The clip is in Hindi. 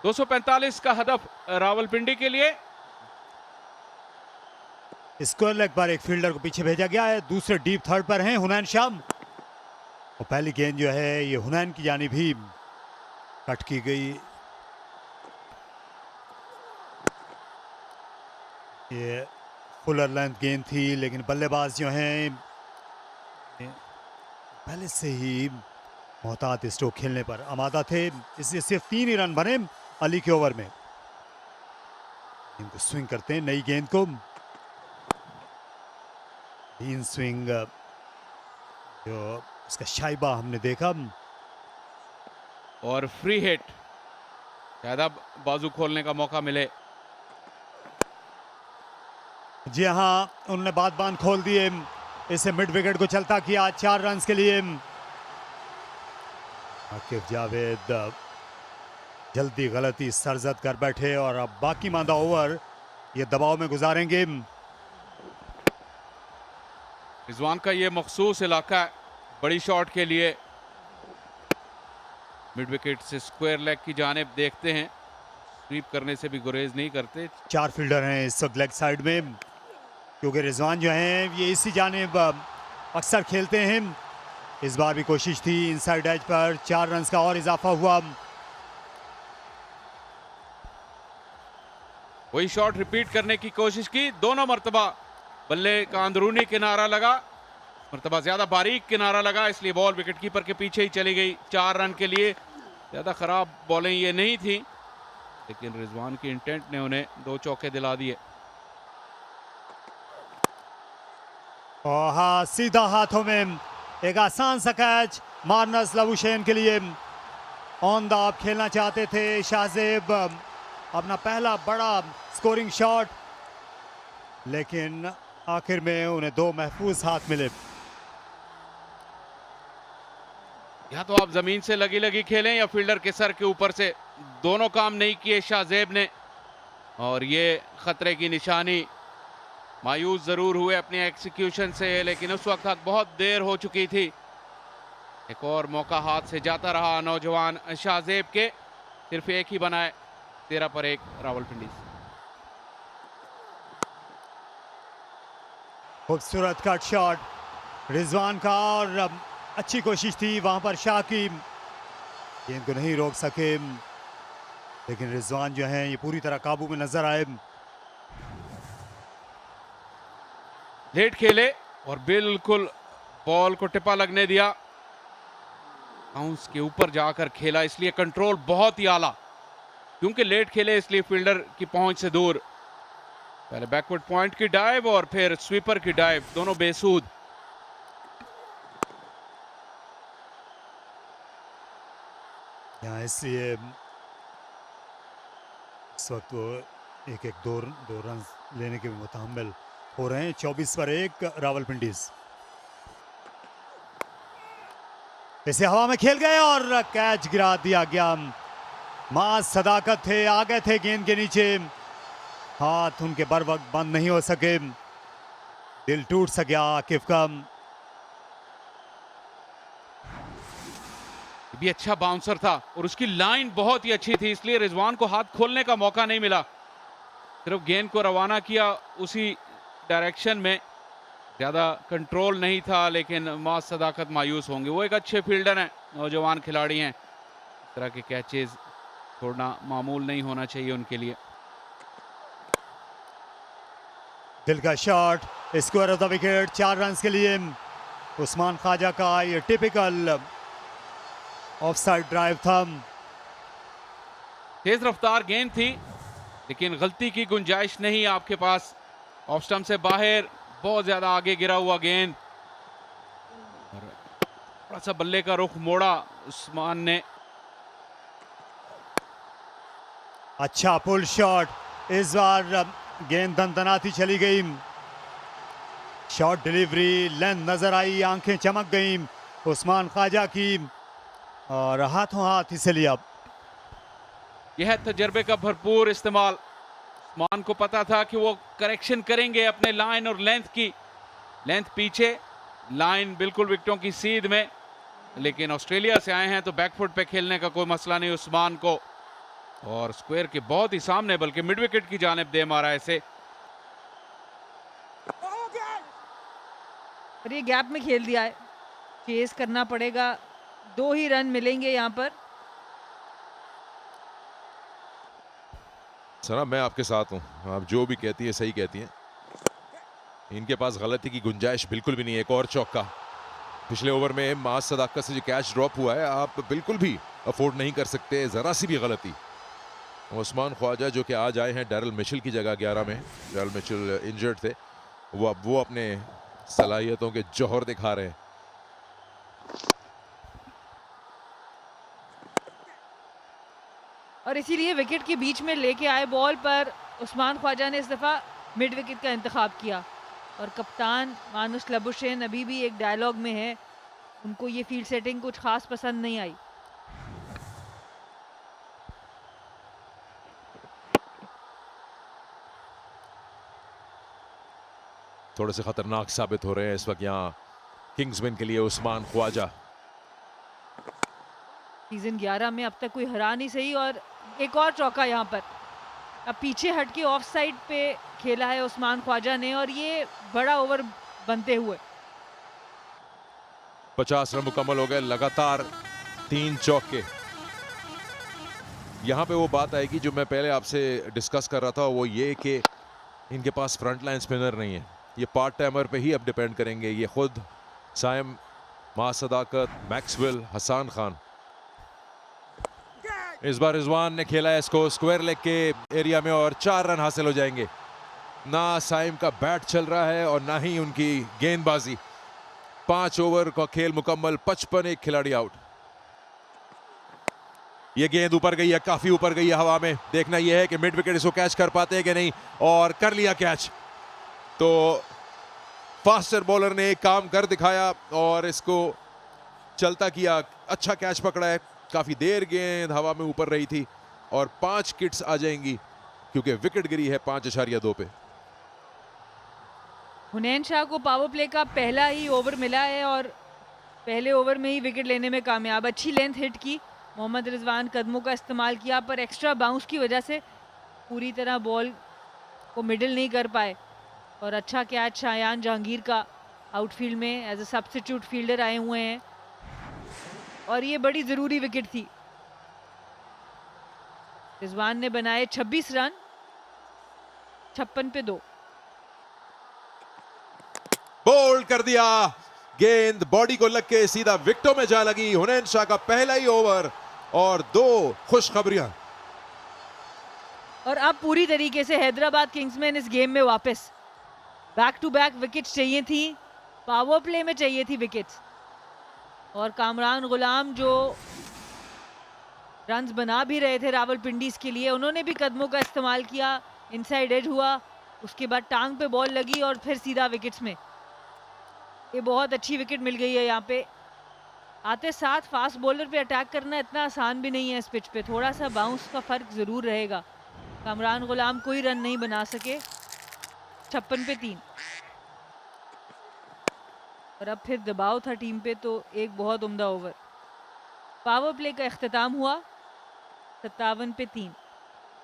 245 का हदफ रावलपिंडी के लिए। स्क्वायर लेग पर एक फील्डर को पीछे भेजा गया है। दूसरे डीप थर्ड पर हैं हुनैन शाम और पहली गेंद जो है ये हुनैन की जानिब ही कट की गई। ये फुलर लेंथ गेंद थी लेकिन बल्लेबाज जो हैं पहले से ही मोहतात स्ट्रोक खेलने पर आमादा थे, इसलिए सिर्फ 3 ही रन बने अली के ओवर में। इनको स्विंग करते हैं नई गेंद को, इन स्विंग जो उसका शाइबा हमने देखा और फ्री हिट, ज्यादा बाजू खोलने का मौका मिले। जी हाँ, उन्होंने बांध खोल दिए, इसे मिड विकेट को चलता किया 4 रन के लिए। आकिफ जावेद जल्दी गलती सरजद कर बैठे और अब बाकी मांदा ओवर ये दबाव में गुजारेंगे। रिजवान का ये मखसूस इलाका है बड़ी शॉट के लिए। मिड विकेट से स्क्वायर लेग की जानिब देखते हैं, स्वीप करने से भी गुरेज नहीं करते। 4 फील्डर हैं इस वक्त लेग साइड में, क्योंकि रिजवान जो हैं ये इसी जानिब अक्सर खेलते हैं। इस बार भी कोशिश थी इनसाइड एज पर, 4 रन का और इजाफा हुआ। वही शॉट रिपीट करने की कोशिश की, दोनों मर्तबा बल्ले का अंदरूनी किनारा लगा, मर्तबा ज्यादा बारीक किनारा लगा, इसलिए बॉल विकेट कीपर के पीछे ही चली गई 4 रन के लिए। ज्यादा खराब बॉलिंग ये नहीं थी, लेकिन रिजवान की इंटेंट ने उन्हें 2 चौके दिला दिए। और हाँ, सीधा हाथों में एक आसान सा कैच मार्नस लबुशेन के लिए। ऑन द ऑफ खेलना चाहते थे शाहजेब, अपना पहला बड़ा स्कोरिंग शॉट, लेकिन आखिर में उन्हें 2 महफूज हाथ मिले। या तो आप जमीन से लगी लगी खेलें या फील्डर के सर के ऊपर से, दोनों काम नहीं किए शाहजेब ने, और ये खतरे की निशानी। मायूस जरूर हुए अपनी एक्सिक्यूशन से, लेकिन उस वक्त बहुत देर हो चुकी थी। एक और मौका हाथ से जाता रहा नौजवान शाहजेब के, सिर्फ एक ही बनाए, 13 पर 1 रावलपिंडी। खूबसूरत कट शॉट रिजवान का, और अच्छी कोशिश थी वहां पर शाह की, गेंद को नहीं रोक सके, लेकिन रिजवान जो हैं ये पूरी तरह काबू में नजर आए। लेट खेले और बिल्कुल बॉल को टिपा लगने दिया, बाउंस के ऊपर जाकर खेला, इसलिए कंट्रोल बहुत ही आला। क्योंकि लेट खेले इसलिए फील्डर की पहुंच से दूर। पहले बैकवर्ड पॉइंट की डाइव और फिर स्वीपर की डाइव, दोनों बेसूद। यहाँ इसलिए इस वक्त वो एक दो रन लेने के मुतहम्मिल हो रहे हैं। 24 पर 1 रावलपिंडीज। इसे हवा में खेल गए और कैच गिरा दिया गया। मां सदाकत थे, आ गए थे गेंद के नीचे, हाथ उनके बर वक्त बंद नहीं हो सके, दिल टूट सा गया आकिफ का। भी अच्छा बाउंसर था और उसकी लाइन बहुत ही अच्छी थी, इसलिए रिजवान को हाथ खोलने का मौका नहीं मिला, सिर्फ गेंद को रवाना किया उसी डायरेक्शन में। ज्यादा कंट्रोल नहीं था, लेकिन मास सदाकत मायूस होंगे। वो एक अच्छे फील्डर हैं, नौजवान खिलाड़ी हैं, इस तरह के कैचेज छोड़ना मामूल नहीं होना चाहिए उनके लिए। दिल का shot, square of the wicket, 4 run के लिए। उस्मान ख्वाजा का ये टिपिकल ऑफसाइड ड्राइव था। तेज रफ्तार गेंद थी, लेकिन गलती की गुंजाइश नहीं आपके पास। ऑफ स्टंप से बाहर, बहुत ज्यादा आगे गिरा हुआ गेंद, और थोड़ा सा बल्ले का रुख मोड़ा उस्मान ने। अच्छा पुल शॉट, इस बार गेंद दनदनाती चली गई। शॉट डिलीवरी, लेंथ नजर आई, आंखें चमक गई उस्मान ख्वाजा की, और हाथों हाथ इसे लिया। यह तजर्बे का भरपूर इस्तेमाल। उस्मान को पता था कि वो करेक्शन करेंगे अपने लाइन और लेंथ की। लेंथ पीछे, लाइन बिल्कुल विकेटों की सीध में, लेकिन ऑस्ट्रेलिया से आए हैं तो बैकफुट पे खेलने का कोई मसला नहीं उस्मान को। और स्क्वायर के बहुत ही सामने, बल्कि मिड विकेट की जानिब दे मारा है इसे। और ये गैप में खेल दिया है, चेस करना पड़ेगा, 2 ही रन मिलेंगे यहाँ पर। सना मैं आपके साथ हूँ, आप जो भी कहती है सही कहती हैं। इनके पास गलती की गुंजाइश बिल्कुल भी नहीं है। एक और चौका पिछले ओवर में मास सदाकत से जो कैच ड्रॉप हुआ है, आप बिल्कुल भी अफोर्ड नहीं कर सकते जरा सी भी गलती। उस्मान ख्वाजा जो कि आज आए हैं डैरल मिचेल की जगह 11 में, डैरल मिचेल इंजर्ड थे, वो अपने सलाहियतों के जौहर दिखा रहे हैं। और इसीलिए विकेट के बीच में लेके आए बॉल पर उस्मान ख्वाजा ने इस दफ़ा मिड विकेट का इंतखाब किया। और कप्तान मानुस लबुशेन अभी भी एक डायलॉग में है, उनको ये फील्ड सेटिंग कुछ खास पसंद नहीं आई। थोड़े से खतरनाक साबित हो रहे हैं इस वक्त यहाँ किंग्समैन के लिए उस्मान ख्वाजा। सीजन 11 में अब तक कोई हरा नहीं सही। और एक और चौका यहाँ पर, अब पीछे हट के ऑफ साइड पे खेला है उस्मान ख्वाजा ने, और ये बड़ा ओवर बनते हुए 50 रन मुकम्मल हो गए, लगातार 3 चौके। यहां पे वो बात आएगी जो मैं पहले आपसे डिस्कस कर रहा था, वो ये कि इनके पास फ्रंट लाइन स्पिनर नहीं है। ये पार्ट टाइमर पे ही अब डिपेंड करेंगे। ये खुद साइम, मां सदाकत, मैक्सवेल, हसन खान। इस बार रिजवान ने खेला है इसको स्क्वायर लेग के एरिया में और 4 रन हासिल हो जाएंगे। ना साइम का बैट चल रहा है और ना ही उनकी गेंदबाजी। 5 ओवर का खेल मुकम्मल, 55, एक खिलाड़ी आउट। ये गेंद ऊपर गई है, काफी ऊपर गई है हवा में। देखना यह है कि मिड विकेट इसको कैच कर पाते हैं कि नहीं, और कर लिया कैच। तो फास्टर बॉलर ने एक काम कर दिखाया और इसको चलता किया, अच्छा कैच पकड़ा है। काफी देर गेंद हवा में ऊपर रही थी और 5 किट्स आ जाएंगी क्योंकि विकेट गिरी है 5.2 पे। हुनैन शाह को पावर प्ले का पहला ही ओवर मिला है और पहले ओवर में ही विकेट लेने में कामयाब। अच्छी लेंथ हिट की, मोहम्मद रिजवान कदमों का इस्तेमाल किया, पर एक्स्ट्रा बाउंस की वजह से पूरी तरह बॉल को मिडिल नहीं कर पाए। और अच्छा कैच शायान जहांगीर का आउटफील्ड में एज अ सब्स्टिट्यूट फील्डर आए हुए हैं, और ये बड़ी ज़रूरी विकेट थी। रिजवान ने बनाए 26 रन, 56 पे 2। बोल्ड कर दिया, गेंद बॉडी को लग के सीधा विकेटों में जा लगी। हुनैन शाह का पहला ही ओवर और 2 खुशखबरियां। और अब पूरी तरीके से हैदराबाद किंग्समैन इस गेम में वापस। बैक टू बैक विकेट्स चाहिए थी, पावर प्ले में चाहिए थी विकेट्स। और कामरान गुलाम जो रन्स बना भी रहे थे रावलपिंडीज के लिए, उन्होंने भी कदमों का इस्तेमाल किया। इनसाइड एज हुआ, उसके बाद टांग पे बॉल लगी और फिर सीधा विकेट्स में। ये बहुत अच्छी विकेट मिल गई है यहाँ पे। आते साथ फास्ट बॉलर पे अटैक करना इतना आसान भी नहीं है इस पिच पे, थोड़ा सा बाउंस का फर्क जरूर रहेगा। कामरान गुलाम कोई रन नहीं बना सके, 56 पे 3। और अब फिर दबाव था टीम पे, तो एक बहुत उम्दा ओवर। पावर प्ले का इख्तिताम हुआ 57 पे 3।